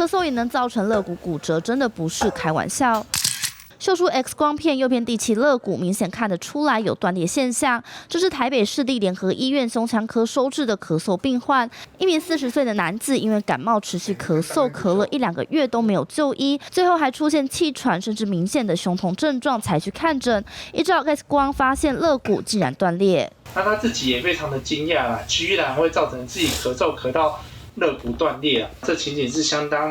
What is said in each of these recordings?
嗽也能造成肋骨骨折，真的不是开玩笑。秀出 X 光片，右边第七肋骨明显看得出来有断裂现象。这是台北市立联合医院胸腔科收治的咳嗽病患，一名40岁的男子因为感冒持续咳嗽，咳了1-2个月都没有就医，最后还出现气喘甚至明显的胸痛症状，才去看诊。一照 X 光发现肋骨竟然断裂，那他自己也非常的惊讶啦，居然会造成自己咳嗽咳到肋骨断裂啊，这情景是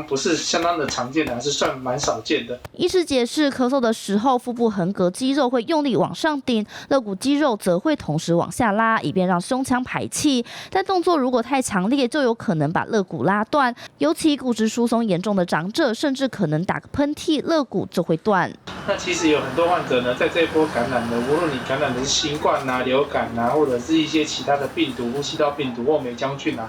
不是相当的常见的，是算蛮少见的。医师解释，咳嗽的时候，腹部横膈肌肉会用力往上顶，肋骨肌肉则会同时往下拉，以便让胸腔排气。但动作如果太强烈，就有可能把肋骨拉断。尤其骨质疏松严重的长者，甚至可能打个喷嚏，肋骨就会断。那其实有很多患者呢，在这一波感染的，无论你感染的是新冠啊、流感啊，或者是一些其他的病毒、呼吸道病毒或霉菌啊，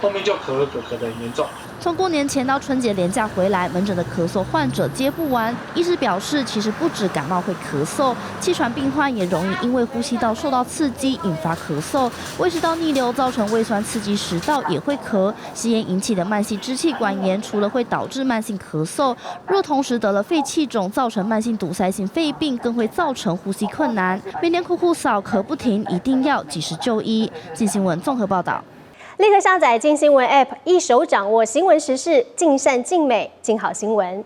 后面就咳得很严重。从过年前到春节连假回来，门诊的咳嗽患者接不完。医师表示，其实不止感冒会咳嗽，气喘病患也容易因为呼吸道受到刺激引发咳嗽。胃食道逆流造成胃酸刺激食道也会咳。吸烟引起的慢性支气管炎，除了会导致慢性咳嗽，若同时得了肺气肿，造成慢性堵塞性肺病，更会造成呼吸困难。每年苦苦扫咳不停，一定要及时就医。镜新闻综合报道。立刻下载镜新闻 App， 一手掌握新闻时事，尽善尽美，尽好新闻。